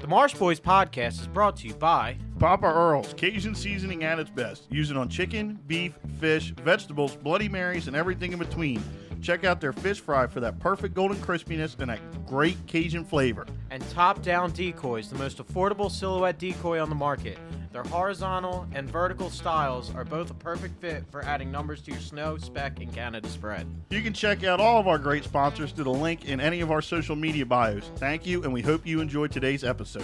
The Marsh Boys podcast is brought to you by Papa Earl's, Cajun seasoning at its best. Use it on chicken, beef, fish, vegetables, Bloody Marys, and everything in between. Check out their fish fry for that perfect golden crispiness and that great Cajun flavor. And Top Down Decoys, the most affordable silhouette decoy on the market. Their horizontal and vertical styles are both a perfect fit for adding numbers to your snow, speck, and Canada spread. You can check out all of our great sponsors through the link in any of our social media bios. Thank you, and we hope you enjoyed today's episode.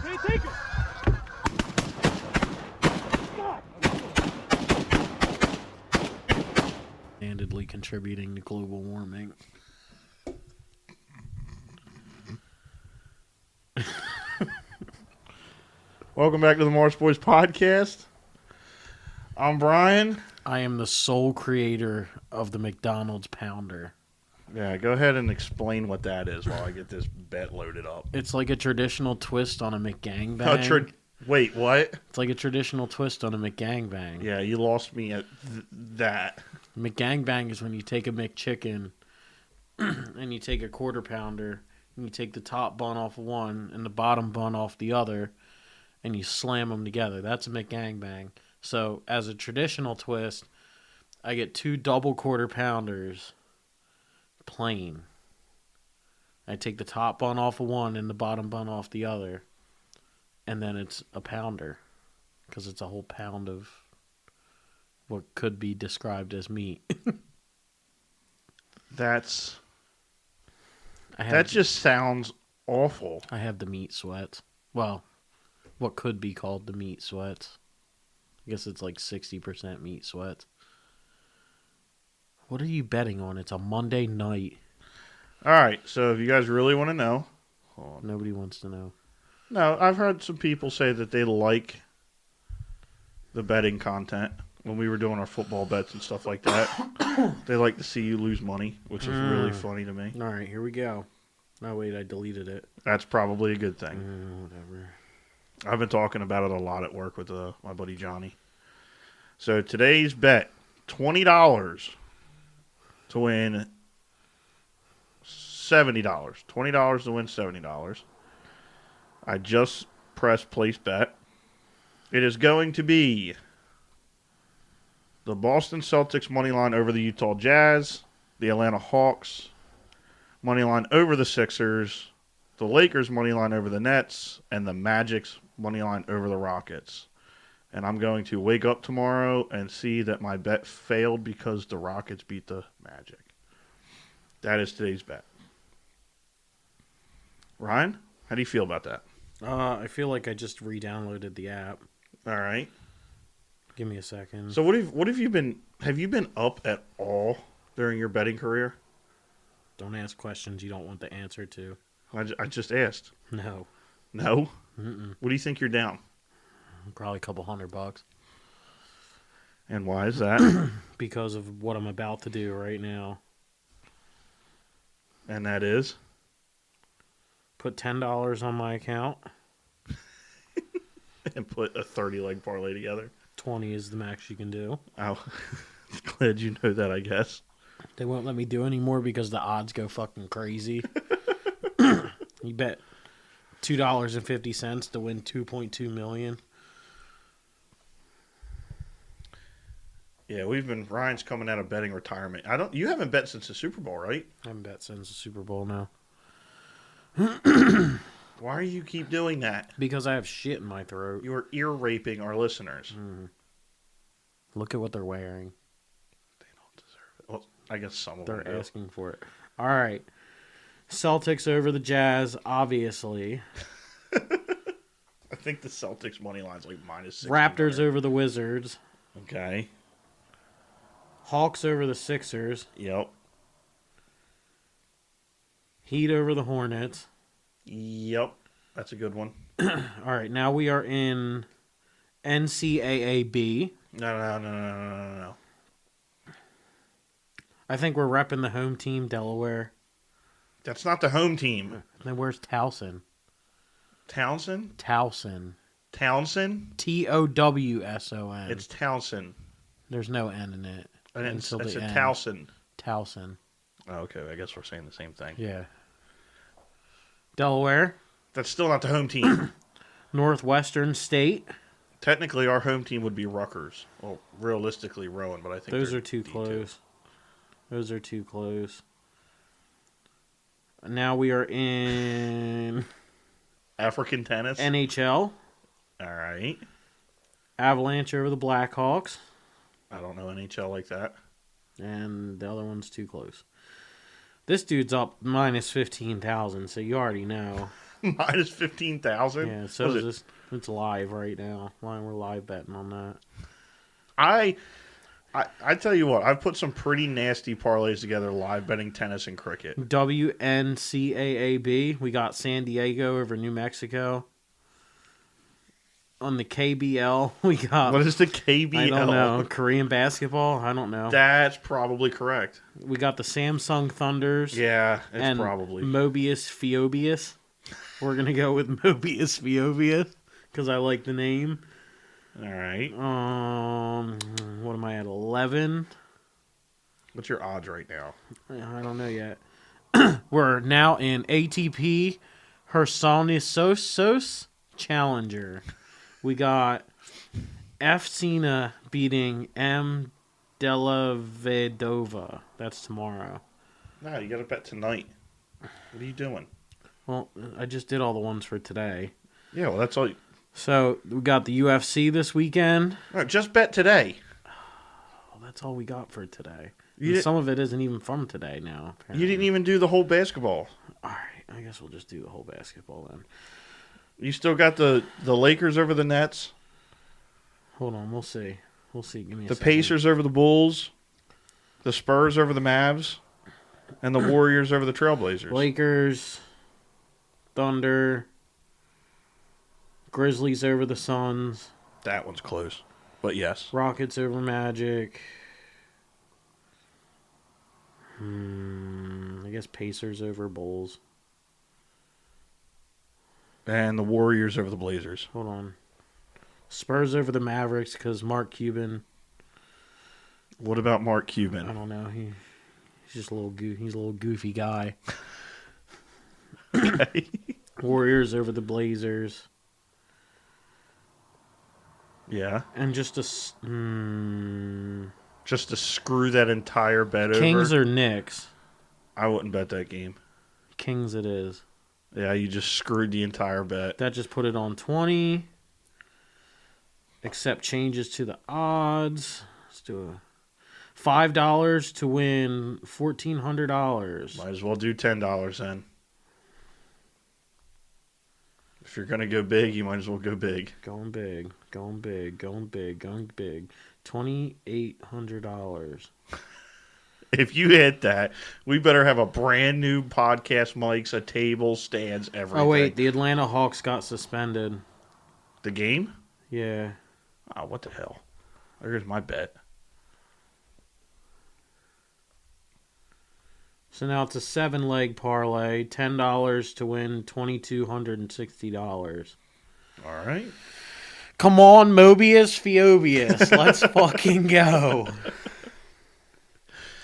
Hey, take it! Handedly contributing to global warming. Welcome back to the Marsh Boys podcast. I'm Brian. I am the sole creator of the McDonald's Pounder. Yeah, go ahead and explain what that is while I get this bet loaded up. It's like a traditional twist on a McGangbang. Wait, what? It's like a traditional twist on a McGangbang. Yeah, you lost me at that. McGangbang is when you take a McChicken and you take a quarter pounder and you take the top bun off one and the bottom bun off the other and you slam them together. That's a McGangbang. So as a traditional twist, I get 2 double quarter pounders plain. I take the top bun off of one and the bottom bun off the other. And then it's a pounder because it's a whole pound of what could be described as meat. That just sounds awful. I have the meat sweats. Well, what could be called the meat sweats. I guess it's like 60% meat sweats. What are you betting on? It's a Monday night. All right, so if you guys really want to know. Nobody wants to know. No, I've heard some people say that they like the betting content when we were doing our football bets and stuff like that. They like to see you lose money, which is really funny to me. All right, here we go. Oh, wait, I deleted it. That's probably a good thing. Whatever. I've been talking about it a lot at work with my buddy Johnny. So today's bet, $20 to win $70. $20 to win $70. I just pressed place bet. It is going to be the Boston Celtics money line over the Utah Jazz, the Atlanta Hawks money line over the Sixers, the Lakers money line over the Nets, and the Magic's money line over the Rockets. And I'm going to wake up tomorrow and see that my bet failed because the Rockets beat the Magic. That is today's bet. Ryan, how do you feel about that? I feel like I just re-downloaded the app. All right. Give me a second. So what have you been up at all during your betting career? Don't ask questions you don't want the answer to. I just asked. No. No? Mm-mm. What do you think you're down? Probably a couple $100. And why is that? Because of what I'm about to do right now. And that is? Put $10 on my account. And put a 30-leg parlay together. 20 is the max you can do. Oh, glad you know that, I guess. They won't let me do anymore because the odds go fucking crazy. You bet $2.50 to win $2.2 million. Yeah, Ryan's coming out of betting retirement. You haven't bet since the Super Bowl, right? I haven't bet since the Super Bowl now. Why do you keep doing that? Because I have shit in my throat. You are ear raping our listeners. Look at what they're wearing. They don't deserve it. Well, I guess some of They're them do. asking for it. All right. Celtics over the Jazz, obviously. I think the Celtics money line's like -6. Raptors over the Wizards. Okay. Hawks over the Sixers. Yep. Heat over the Hornets. Yep. That's a good one. All right, now we are in NCAA-B. No. I think we're repping the home team, Delaware. That's not the home team. Then where's Towson? Townsend? Towson. Townsend? Towson. It's Townsend. There's no N in it. I until the said end. Towson. Towson. Oh, okay, I guess we're saying the same thing. Yeah. Delaware. That's still not the home team. Northwestern State. Technically, our home team would be Rutgers. Well, realistically, Rowan, but I think Those they're are too D2. close. Those are too close. Now we are in African tennis. NHL. All right. Avalanche over the Blackhawks. I don't know NHL like that. And the other one's too close. This dude's up minus 15,000, so you already know. Minus 15,000. Yeah, so is it's live right now. We're live betting on that. I tell you what, I've put some pretty nasty parlays together live betting tennis and cricket. WNCAAB, we got San Diego over New Mexico. On the KBL, we got... What is the KBL? I don't know. Korean basketball? I don't know. That's probably correct. We got the Samsung Thunders. Yeah, it's and probably. Mobius Phoebius. We're going to go with Mobius Phoebius because I like the name. All right. What am I at, 11? What's your odds right now? I don't know yet. We're now in ATP Hersonissos Challenger. We got Efsina beating M. Delavedova. That's tomorrow. No, you got to bet tonight. What are you doing? Well, I just did all the ones for today. Yeah, well, that's all. So, we got the UFC this weekend. No, just bet today. Oh, that's all we got for today. You Some of it isn't even from today now. Apparently. You didn't even do the whole basketball. All right, I guess we'll just do the whole basketball then. You still got the Lakers over the Nets, Hold on, we'll see. We'll see. Give me a the second. Pacers over the Bulls, the Spurs over the Mavs, and the Warriors over the Trailblazers. Lakers, Thunder, Grizzlies over the Suns, That one's close, but yes. Rockets over Magic. I guess Pacers over Bulls. And the Warriors over the Blazers. Hold on. Spurs over the Mavericks because Mark Cuban. What about Mark I Cuban? don't know. He's just a little he's a little goofy guy. Okay. Warriors over the Blazers. Yeah. And just a Just to screw that entire bet Kings over. or Knicks. I wouldn't bet that game. Kings it is. Yeah, you just screwed the entire bet. That just put it on 20. Accept changes to the odds. Let's do a $5 to win $1,400. Might as well do $10 then. If you're going to go big, you might as well go big. Going big, going big, going big, going big. $2,800. If you hit that, we better have a brand new podcast mics, a table, stands, everything. Oh wait, the Atlanta Hawks got suspended. The game? Yeah. Oh, what the hell? There's my bet. So now it's a 7-leg parlay, $10 to win $2,260. All right. Come on, Mobius Phoebius. Let's fucking go.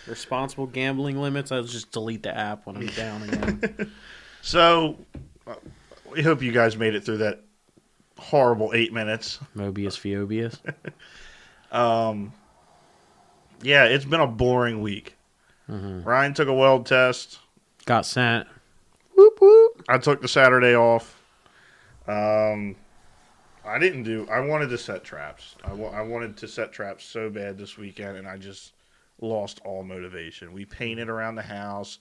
Responsible gambling limits. I'll just delete the app when I'm down again. So, we hope you guys made it through that horrible 8 minutes. Mobius Phoebius. Yeah, it's been a boring week. Mm-hmm. Ryan took a weld test. Got sent. Whoop, whoop. I took the Saturday off. I wanted to set traps. I wanted to set traps so bad this weekend, and I just lost all motivation. We painted around the house.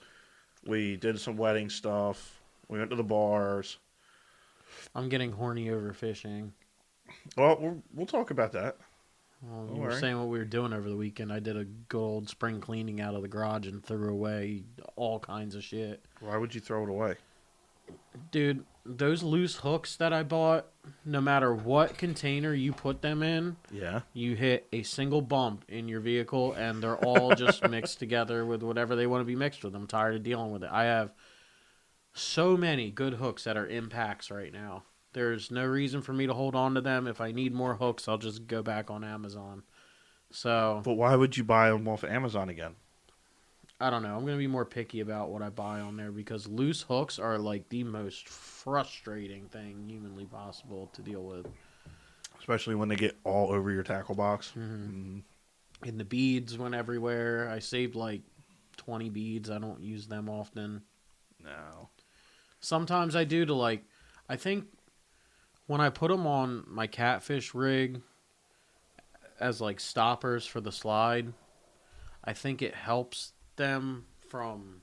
We did some wedding stuff. We went to the bars. I'm getting horny over fishing. Well, we'll talk about that. You were saying what we were doing over the weekend. I did a good old spring cleaning out of the garage and threw away all kinds of shit. Why would you throw it away? Dude, those loose hooks that I bought, no matter what container you put them in, Yeah. you hit a single bump in your vehicle and they're all just mixed together with whatever they want to be mixed with. I'm tired of dealing with it. I have so many good hooks that are in packs right now. There's no reason for me to hold on to them. If I need more hooks, I'll just go back on Amazon. So, But why would you buy them off Amazon again? I don't know. I'm going to be more picky about what I buy on there because loose hooks are like the most frustrating thing humanly possible to deal with. Especially when they get all over your tackle box. Mm-hmm. And the beads went everywhere. I saved like 20 beads. I don't use them often. No. Sometimes I do to like, I think when I put them on my catfish rig as like stoppers for the slide, I think it helps them from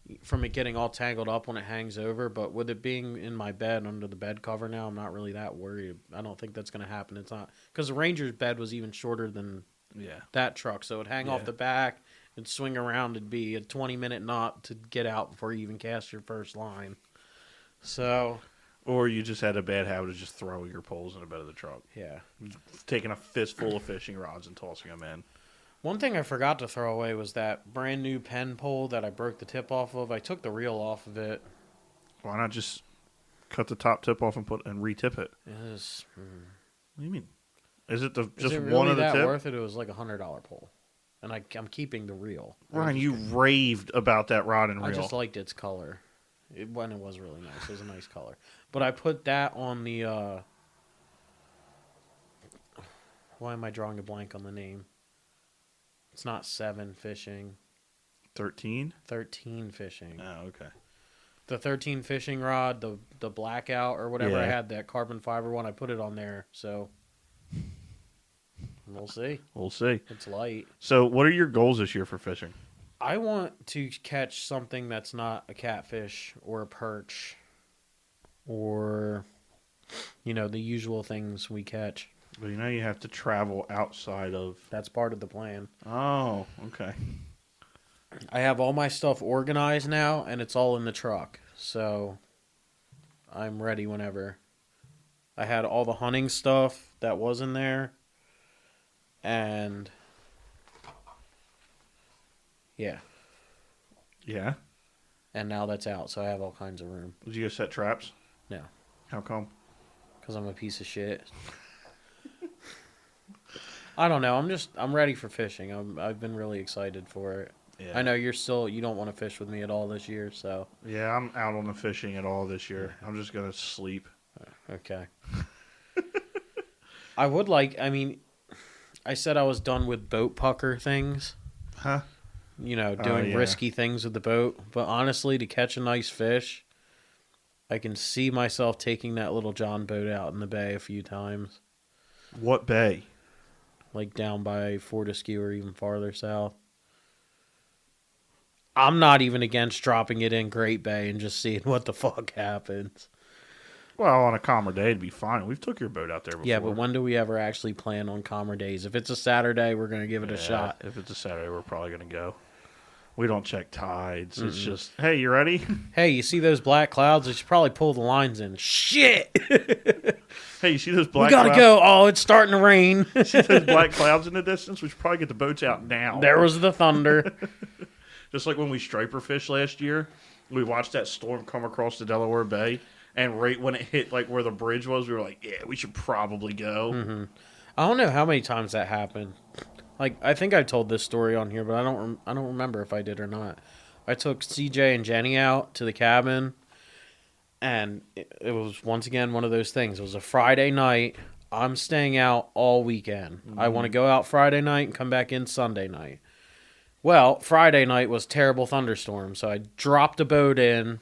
it getting all tangled up when it hangs over. But with it being in my bed under the bed cover now, I'm not really that worried. I don't think that's going to happen. It's not because the Ranger's bed was even shorter than that truck, so it'd hang off the back and swing around. It'd be a 20-minute knot to get out before you even cast your first line. So, or you just had a bad habit of just throwing your poles in the bed of the truck. Yeah, taking a fistful of fishing rods and tossing them in. One thing I forgot to throw away was that brand new pen pole that I broke the tip off of. I took the reel off of it. Why not just cut the top tip off and re-tip it? What do you mean? Is it just really one of the tip? Worth it? It was like $100 pole, and I'm keeping the reel. Ryan, you raved about that rod and reel. I just liked its color. It was really nice. It was a nice color. But I put that on the. Why am I drawing a blank on the name? It's not 7 fishing. 13? 13 fishing. Oh, okay. The 13 fishing rod, the blackout or whatever. Yeah. I had that carbon fiber one. I put it on there, so we'll see. We'll see. It's light. So, what are your goals this year for fishing? I want to catch something that's not a catfish or a perch or, the usual things we catch. Well, you have to travel outside of... That's part of the plan. Oh, okay. I have all my stuff organized now, and it's all in the truck. So, I'm ready whenever. I had all the hunting stuff that was in there. And... yeah. Yeah? And now that's out, so I have all kinds of room. Did you go set traps? No. How come? Because I'm a piece of shit. I don't know. I'm ready for fishing. I've been really excited for it. Yeah. I know you don't want to fish with me at all this year, so. Yeah, I'm out on the fishing at all this year. I'm just going to sleep. Okay. I said I was done with boat pucker things. Huh? Doing risky things with the boat. But honestly, to catch a nice fish, I can see myself taking that little John boat out in the bay a few times. What bay? Like down by Fortescue or even farther south. I'm not even against dropping it in Great Bay and just seeing what the fuck happens. Well, on a calmer day, it'd be fine. We've took your boat out there before. Yeah, but when do we ever actually plan on calmer days? If it's a Saturday, we're going to give it a shot. If it's a Saturday, we're probably going to go. We don't check tides. Mm-mm. It's just, hey, you ready? Hey, you see those black clouds? We should probably pull the lines in. Shit! Hey, you see those black clouds? We gotta go. Oh, it's starting to rain. See those black clouds in the distance? We should probably get the boats out now. There was the thunder. Just like when we striper fished last year, we watched that storm come across the Delaware Bay, and right when it hit like where the bridge was, we were like, yeah, we should probably go. Mm-hmm. I don't know how many times that happened. Like, I think I told this story on here, but I don't remember if I did or not. I took CJ and Jenny out to the cabin, and it was, once again, one of those things. It was a Friday night. I'm staying out all weekend. Mm-hmm. I want to go out Friday night and come back in Sunday night. Well, Friday night was terrible thunderstorm, so I dropped a boat in,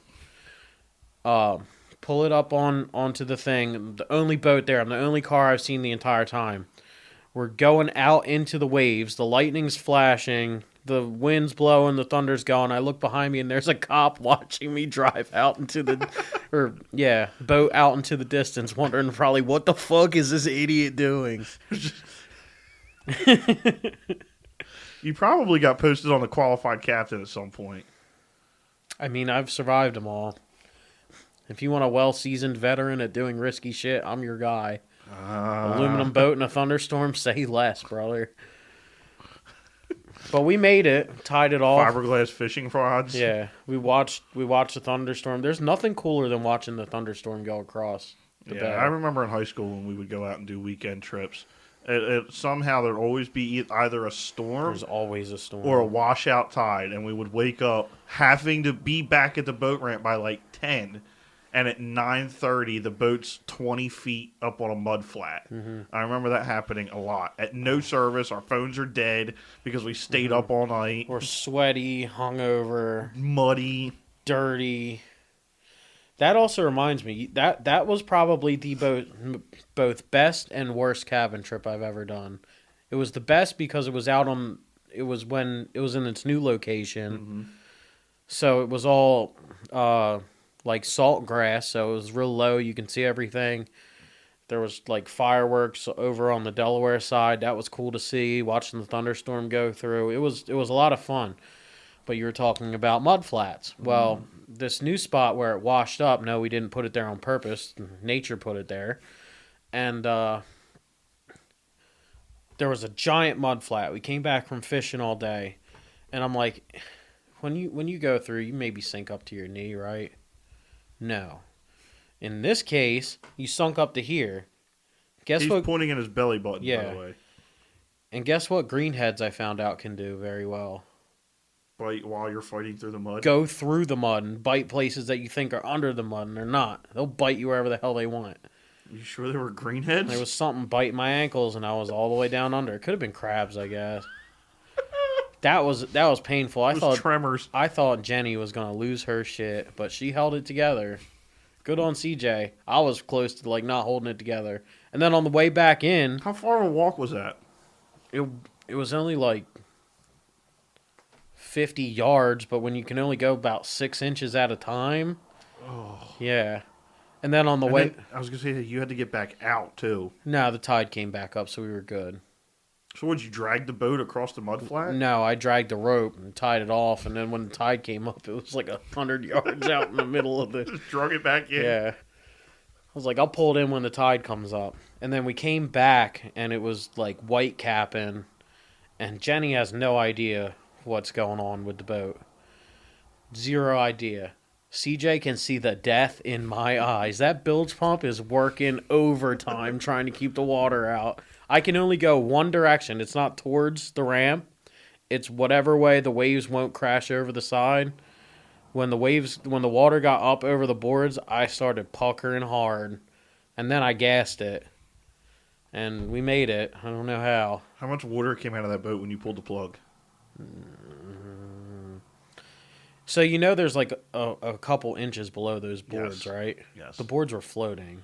pull it up onto the thing. The only boat there. I'm the only car I've seen the entire time. We're going out into the waves. The lightning's flashing. The wind's blowing. The thunder's going. I look behind me, and there's a cop watching me drive out into the... boat out into the distance, wondering probably, what the fuck is this idiot doing? You probably got posted on the qualified captain at some point. I mean, I've survived them all. If you want a well-seasoned veteran at doing risky shit, I'm your guy. Aluminum boat in a thunderstorm, say less, brother. But we made it, tied it off. Fiberglass fishing rods. Yeah, we watched the thunderstorm. There's nothing cooler than watching the thunderstorm go across the bay. I remember in high school when we would go out and do weekend trips, Somehow there'd always be either a storm There's always a storm. or a washout tide, and we would wake up having to be back at the boat ramp by like 10, and at 9:30 the boat's 20 feet up on a mud flat. Mm-hmm. I remember that happening a lot. At no service, our phones are dead because we stayed up all night. We're sweaty, hungover, Muddy. dirty. That also reminds me that was probably the both best and worst cabin trip I've ever done. It was the best because it was when it was in its new location, so it was all like salt grass, so it was real low. You can see everything. There was like fireworks over on the Delaware side. That was cool to see. Watching the thunderstorm go through. It was a lot of fun. But you were talking about mud flats. Well, this new spot where it washed up, no, we didn't put it there on purpose. Nature put it there. And there was a giant mud flat. We came back from fishing all day. And I'm like, when you go through, you maybe sink up to your knee, right? No. In this case, you sunk up to here. He's pointing at his belly button, by Yeah. the way. And guess what greenheads I found out can do very well? Bite while you're fighting through the mud. Go through the mud and bite places that you think are under the mud, and they're not. They'll bite you wherever the hell they want. You sure they were greenheads? There was something biting my ankles, and I was all the way down under. It could have been crabs, I guess. That was painful. It was tremors. I thought Jenny was gonna lose her shit, but she held it together. Good on CJ. I was close to like not holding it together. And then on the way back in, How far of a walk was that? it was only like 50 yards, but when you can only go about 6 inches at a time. Oh. Yeah. And then on the way... Then, I was going to say that you had to get back out, too. No, the tide came back up, so we were good. So would you drag the boat across the mud flat? No, I dragged the rope and tied it off, and then when the tide came up, it was like 100 yards out in the middle of the... Just drug it back in? Yeah. I was like, I'll pull it in when the tide comes up. And then we came back, and it was like white capping, and Jenny has no idea what's going on with the boat. Zero idea. CJ can see the death in my eyes. That bilge pump is working overtime trying to keep the water out. I can only go one direction. It's not towards the ramp. It's whatever way the waves won't crash over the side. When the water got up over the boards, I started puckering hard. And then I gassed it. And we made it. I don't know how. How much water came out of that boat when you pulled the plug? So you know there's like a couple inches below those boards, Yes. right? Yes. The boards were floating.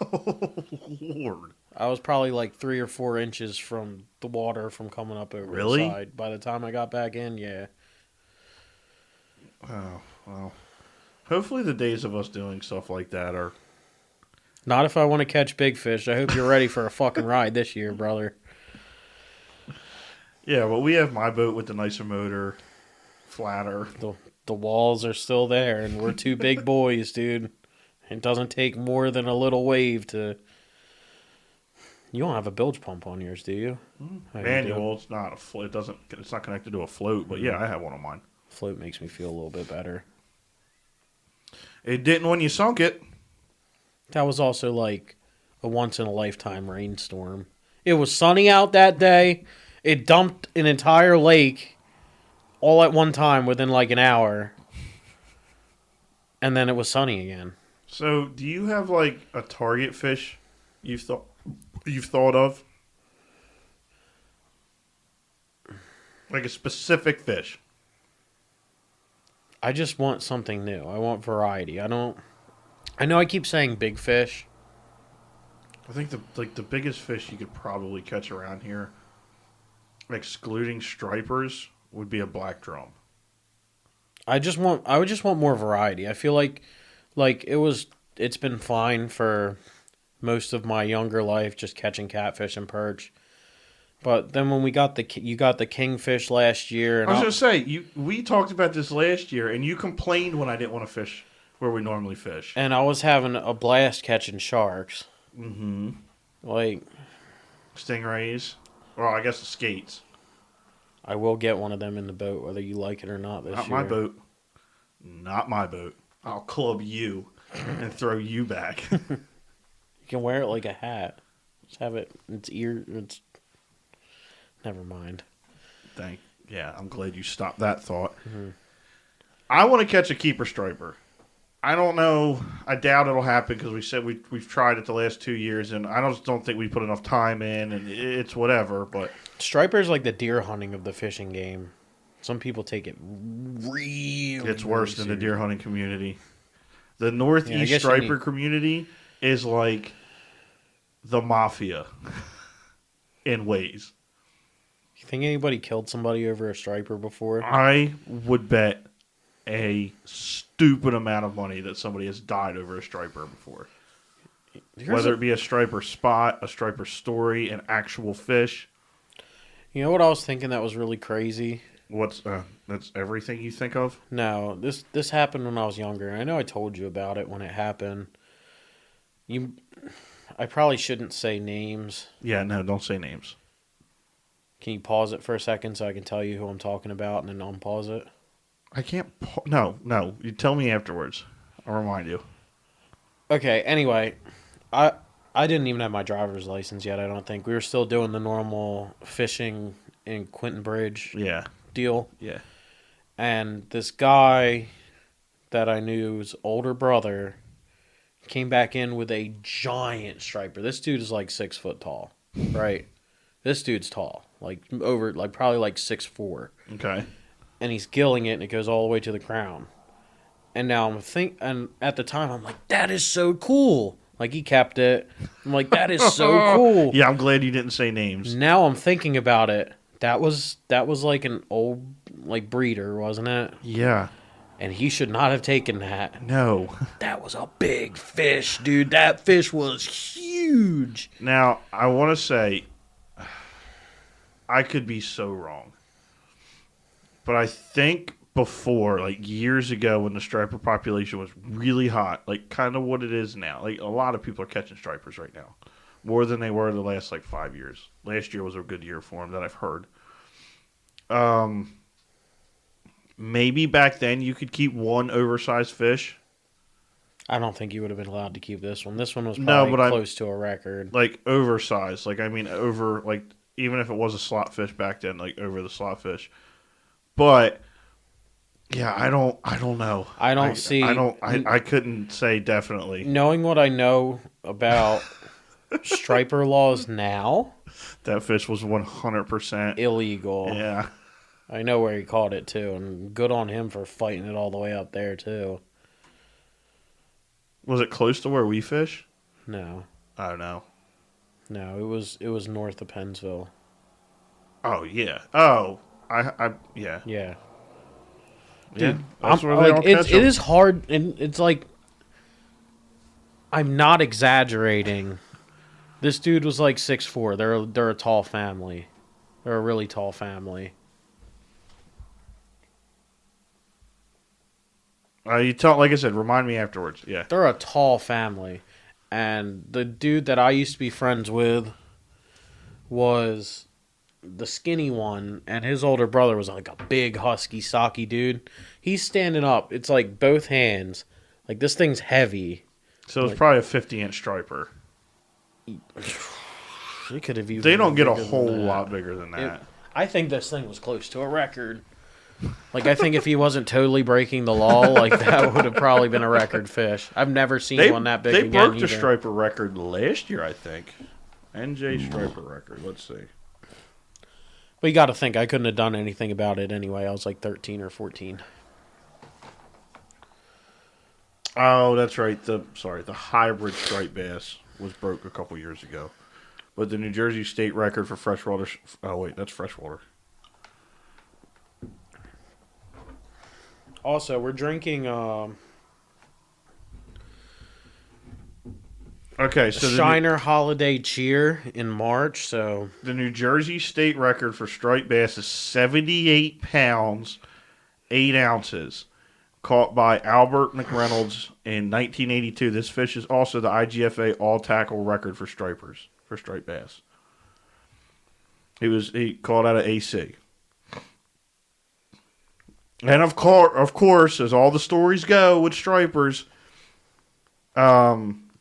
Oh, Lord. I was probably like 3 or 4 inches from the water from coming up over Really? the side. By the time I got back in, yeah. Oh, well. Hopefully the days of us doing stuff like that are... Not if I want to catch big fish. I hope you're ready for a fucking ride this year, brother. Yeah, well, we have my boat with the nicer motor, flatter. The walls are still there, and we're two big boys, dude. It doesn't take more than a little wave to... You don't have a bilge pump on yours, do you? How you Manual, doing? it's not a float. It's not connected to a float, but yeah, I have one on mine. Float makes me feel a little bit better. It didn't when you sunk it. That was also like a once-in-a-lifetime rainstorm. It was sunny out that day. It dumped an entire lake all at one time within like an hour. And then it was sunny again. So, do you have like a target fish you've thought of? Like a specific fish? I just want something new. I want variety. I know I keep saying big fish. I think the biggest fish you could probably catch around here, excluding stripers, would be a black drum. I would just want more variety. I feel like it's been fine for most of my younger life just catching catfish and perch. But then when you got the kingfish last year, and I was going to say, we talked about this last year, and you complained when I didn't want to fish where we normally fish. and I was having a blast catching sharks. Mm-hmm. Like, Stingrays. Or I guess the skates. I will get one of them in the boat, whether you like it or not this Not year. my boat. Not my boat. I'll club you and throw you back. You can wear it like a hat. Just have it. Its ear. It's. Never mind. Yeah, I'm glad you stopped that thought. Mm-hmm. I want to catch a keeper striper. I don't know. I doubt it'll happen because we said we've tried it the last 2 years, and I just don't think we put enough time in, and it's whatever. But striper is like the deer hunting of the fishing game. Some people take it really. It's worse than the deer hunting community. The Northeast striper community is like the mafia in ways. You think anybody killed somebody over a striper before? I would bet a stupid amount of money that somebody has died over a striper before. Whether it be a striper spot, a striper story, an actual fish. You know what I was thinking that was really crazy? That's everything you think of? No, this happened when I was younger. I know I told you about it when it happened. I probably shouldn't say names. Yeah, no, don't say names. Can you pause it for a second so I can tell you who I'm talking about and then unpause it? I can't. No. You tell me afterwards. I'll remind you. Okay. Anyway, I didn't even have my driver's license yet. I don't think we were still doing the normal fishing in Quentin Bridge. Yeah. Deal. Yeah. And this guy that I knew's older brother came back in with a giant striper. This dude is like 6 foot tall, right? This dude's tall, probably like 6'4". Okay. And he's gilling it, and it goes all the way to the crown. And now and at the time I'm like, that is so cool. Like he kept it. I'm like, that is so cool. Yeah, I'm glad you didn't say names. Now I'm thinking about it. That was like an old breeder, wasn't it? Yeah. And he should not have taken that. No. That was a big fish, dude. That fish was huge. Now, I want to say, I could be so wrong. But I think before, like years ago when the striper population was really hot, like kind of what it is now. Like a lot of people are catching stripers right now. More than they were the last 5 years. Last year was a good year for them that I've heard. Maybe back then you could keep one oversized fish. I don't think you would have been allowed to keep this one. This one was probably close to a record. Like oversized. Like I mean over even if it was a slot fish back then, like over the slot fish. But yeah, I don't know. I couldn't say definitely. Knowing what I know about striper laws now, that fish was 100% illegal. Yeah. I know where he caught it too, and good on him for fighting it all the way up there too. Was it close to where we fish? No. I don't know. No, it was north of Pennsville. Oh yeah. Oh, yeah. Yeah. Dude, it is hard, and it's like I'm not exaggerating. This dude was like 6'4". They're a tall family. They're a really tall family. Like I said, remind me afterwards. Yeah. They're a tall family. And the dude that I used to be friends with was the skinny one, and his older brother was like a big, husky, stocky dude. He's standing up. It's like both hands. Like this thing's heavy. So it's probably a 50-inch striper. It could have even They don't get a whole lot bigger than that. I think this thing was close to a record. Like, I think if he wasn't totally breaking the law, like, that would have probably been a record fish. I've never seen one that big again. They broke the striper record last year, I think. NJ striper record. Let's see. But you got to think, I couldn't have done anything about it anyway. I was like 13 or 14. Oh, that's right. The hybrid striped bass was broke a couple years ago. But the New Jersey state record for freshwater... Oh, wait, that's freshwater. Also, we're drinking okay, so Shiner Holiday Cheer in March. So the New Jersey state record for striped bass is 78 pounds, 8 ounces, caught by Albert McReynolds in 1982. This fish is also the IGFA all-tackle record for stripers, for striped bass. He caught out of AC. And of course, as all the stories go with stripers,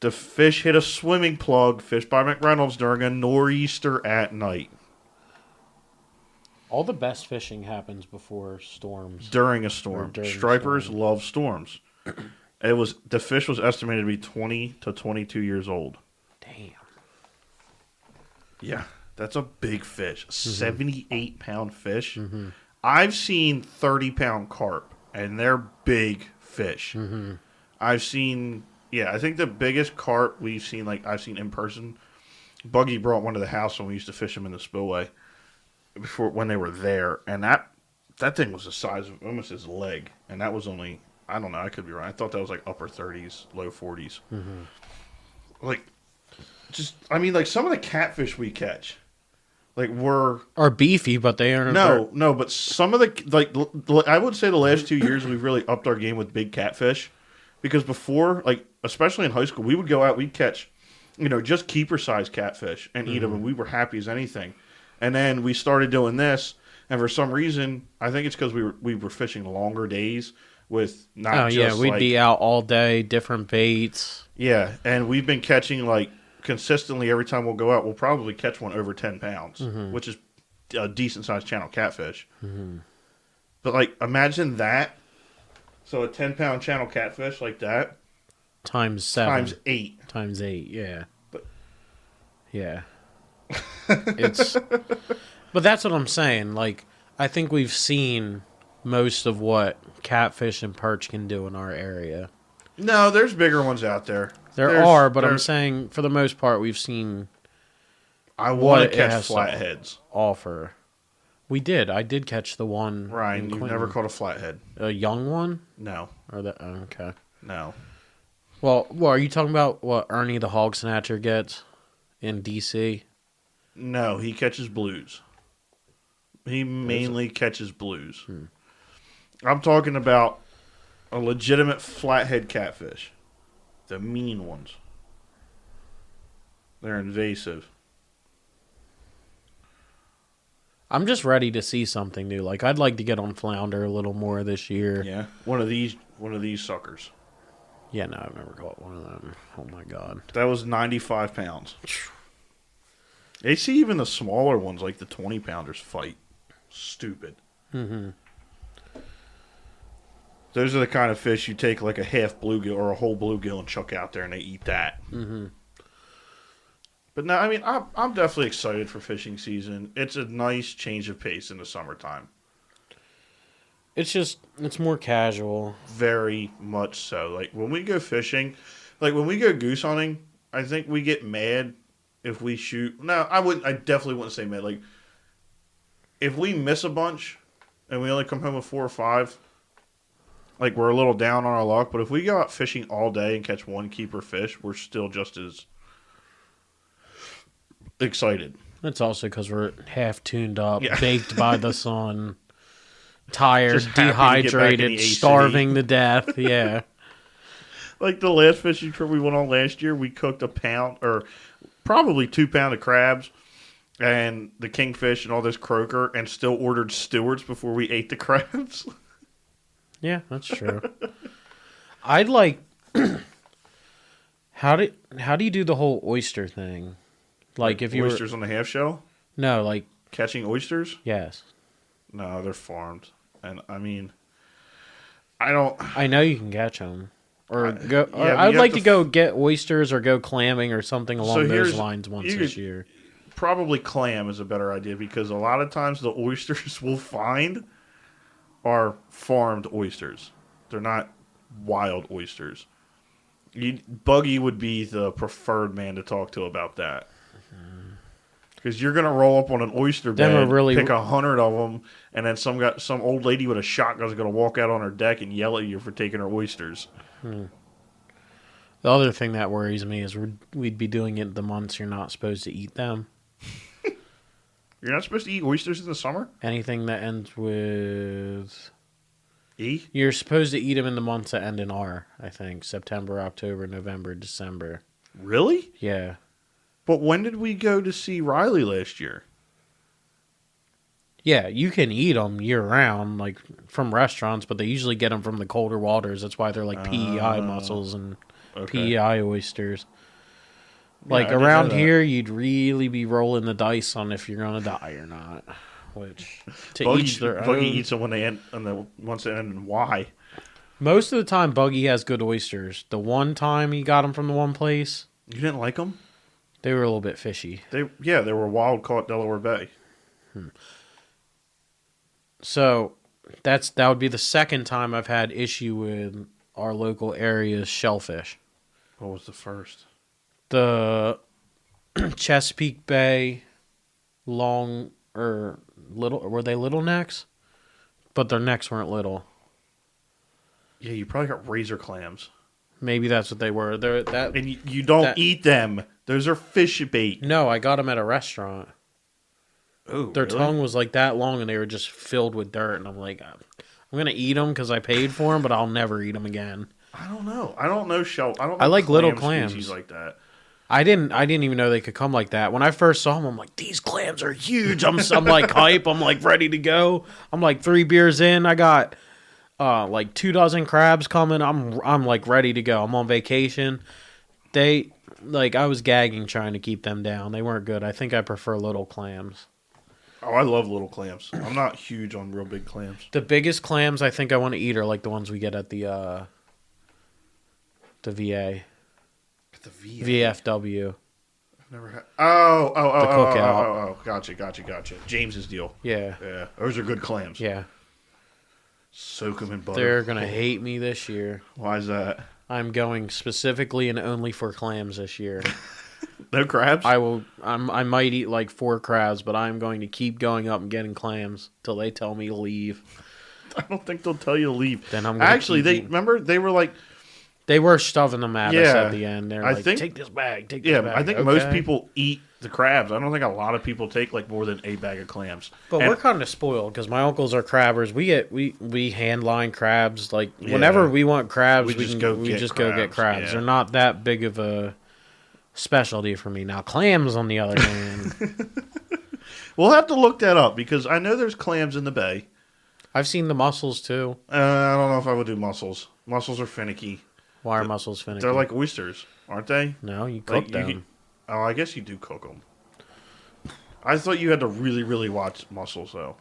The fish hit a swimming plug, fished by McDonald's during a nor'easter at night. All the best fishing happens before storms. During a storm. During a Stripers storm. love storms. The fish was estimated to be 20 to 22 years old. Damn. Yeah, that's a big fish. 78-pound fish. Mm-hmm. I've seen 30-pound carp, and they're big fish. Mm-hmm. I've seen, I think the biggest carp I've seen in person, Buggy brought one to the house when we used to fish them in the spillway when they were there, and that thing was the size of almost his leg, and that was only, I don't know, I could be wrong. I thought that was like upper 30s, low 40s. Mm-hmm. Like, some of the catfish we catch, are beefy, but they aren't. No, but some of the, I would say the last 2 years we've really upped our game with big catfish, because before, especially in high school, we would go out, we'd catch, just keeper-sized catfish and eat them, and we were happy as anything. And then we started doing this, and for some reason, I think it's because we were fishing longer days with not just we'd be out all day, different baits. Yeah, and we've been catching consistently every time we'll go out. We'll probably catch one over 10 pounds, which is a decent sized channel catfish. Mm-hmm. But imagine that. So a 10-pound channel catfish like that times 7. times 8. Times 8, yeah. But yeah. But that's what I'm saying. I think we've seen most of what catfish and perch can do in our area. No, there's bigger ones out there. I'm saying for the most part we've seen. I want to it catch has to flatheads. Offer. I did catch the one. Ryan, you've never caught a flathead. A young one? No. Okay. No. Well, are you talking about what Ernie the Hog Snatcher gets in DC? No, he catches blues. He mainly catches blues. I'm talking about a legitimate flathead catfish. The mean ones. They're invasive. I'm just ready to see something new. I'd like to get on flounder a little more this year. Yeah. One of these suckers. Yeah, no, I've never caught one of them. Oh my god. That was 95 pounds. They see even the smaller ones, like the 20-pounders, fight. Stupid. Mm-hmm. Those are the kind of fish you take a half bluegill or a whole bluegill and chuck out there and they eat that. Mm-hmm. But no, I'm definitely excited for fishing season. It's a nice change of pace in the summertime. It's more casual. Very much so. When we go fishing, when we go goose hunting, I think we get mad if we shoot. No, I definitely wouldn't say mad. If we miss a bunch and we only come home with 4 or 5, we're a little down on our luck. But if we go out fishing all day and catch one keeper fish, we're still just as excited. It's also because we're half tuned up, Yeah. baked by the sun, tired, Just happy to get back in the dehydrated, AC. starving to death. Yeah. The last fishing trip we went on last year, we cooked a pound or probably 2 pound of crabs and the kingfish and all this croaker and still ordered stewards before we ate the crabs. Yeah, that's true. I'd like. How do you do the whole oyster thing? If you oysters on the half shell? No, Catching oysters? yes. No, they're farmed. And I don't. I know you can catch them. Or go. yeah, Or but I'd you like have to to go get oysters or go clamming or something along those here's- lines once you this could- year. Probably clam is a better idea because a lot of times the oysters we'll find are farmed oysters. They're not wild oysters. Buggy would be the preferred man to talk to about that. Because you're going to roll up on an oyster Them bed, are really- pick 100 of them, and then some old lady with a shotgun is going to walk out on her deck and yell at you for taking her oysters. The other thing that worries me is we'd be doing it the months you're not supposed to eat them. You're not supposed to eat oysters in the summer? Anything that ends with... E? You're supposed to eat them in the months that end in R, I think. September, October, November, December. Really? Yeah. But when did we go to see Riley last year? Yeah, you can eat them year-round, from restaurants, but they usually get them from the colder waters. That's why they're PEI mussels and Okay. PEI oysters. Like I didn't know around that. here, you'd really be rolling the dice on if you're gonna die or not. Which to each their Buggy own. eats them when they end, and once they end, and why? Most of the time, Buggy has good oysters. The one time he got them from the one place, You didn't like them? they were a little bit fishy. They were wild caught Delaware Bay. So that would be the second time I've had issue with our local area's shellfish. What was the first? The Chesapeake Bay long or little, were they little necks? But their necks weren't little. Yeah, you probably got razor clams. Maybe that's what they were. And you don't eat them. Those are fish bait. No, I got them at a restaurant. Oh, Their tongue was like that long, and they were just filled with dirt. And I'm like, I'm gonna eat them because I paid for them, but I'll never eat them again. I don't know. I don't know shell. I don't. I know like little species clams. like that. I didn't even know they could come like that. When I first saw them, I'm like, these clams are huge. I'm like hype. I'm like ready to go. I'm like 3 beers in. I got like 2 dozen crabs coming. I'm like ready to go. I'm on vacation. I was gagging trying to keep them down. They weren't good. I think I prefer little clams. Oh, I love little clams. I'm not huge on real big clams. The biggest clams I think I want to eat are like the ones we get at the VA. The VA. VFW. I've never had. Oh, cookout. Gotcha. James's deal. Yeah. Yeah, those are good clams. Yeah. Soak them in butter. They're going to hate me this year. Why is that? I'm going specifically and only for clams this year. No crabs? I might eat like 4 crabs, but I'm going to keep going up and getting clams till they tell me to leave. I don't think they'll tell you to leave. Then I'm gonna Actually, keep remember they were like, they were shoving them at us Yeah. at the end. They're I like, think- take this bag, take this yeah, bag. I think Okay. most people eat the crabs. I don't think a lot of people take like more than a bag of clams. But And- we're kind of spoiled because my uncles are crabbers. We hand line crabs. Like Yeah. whenever we want crabs, We we just go get get crabs, crabs. yeah. They're not that big of a specialty for me. Now clams, on the other hand, We'll have to look that up because I know there's clams in the bay. I've seen the mussels too. I don't know if I would do mussels. Mussels are finicky. Why are mussels finicky? They're like oysters, aren't they? no, you Like, cook you them. can- Oh, I guess you do cook them. I thought you had to really, really watch mussels though,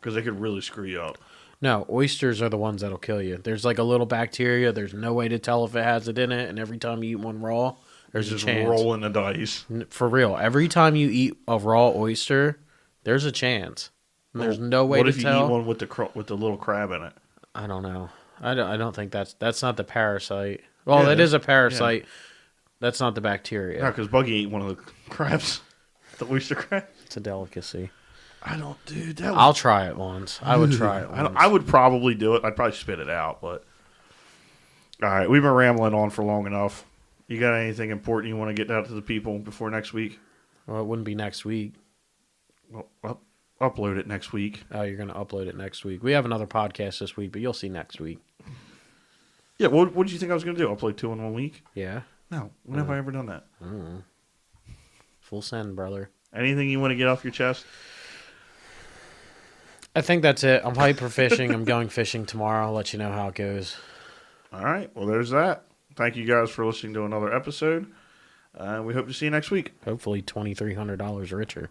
because they could really screw you up. No, oysters are the ones that'll kill you. There's like a little bacteria. There's no way to tell if it has it in it, and every time you eat one raw, there's a Just chance. rolling the dice. For real, every time you eat a raw oyster, there's a chance. And there's no way What to if you tell. eat one with the little crab in it? I don't know. I don't think that's not the parasite. Well, Yeah, that it is a parasite. That's not the bacteria. No, because Buggy ate one of the crabs, the oyster crab. It's a delicacy. I don't, dude. That I'll try it once. I would try it once. I would probably do it. I'd probably spit it out, but all right, we've been rambling on for long enough. You got anything important you want to get out to the people before next week? Well, it wouldn't be next week. Well, upload it next week. Oh, you're going to upload it next week. We have another podcast this week, but you'll see next week. Yeah, what did you think I was going to do? Upload 2 in 1 week? Yeah. No, when have I ever done that? Full send, brother. Anything you want to get off your chest? I think that's it. I'm hyped for fishing. I'm going fishing tomorrow. I'll let you know how it goes. All right, well, there's that. Thank you guys for listening to another episode. We hope to see you next week. Hopefully $2,300 richer.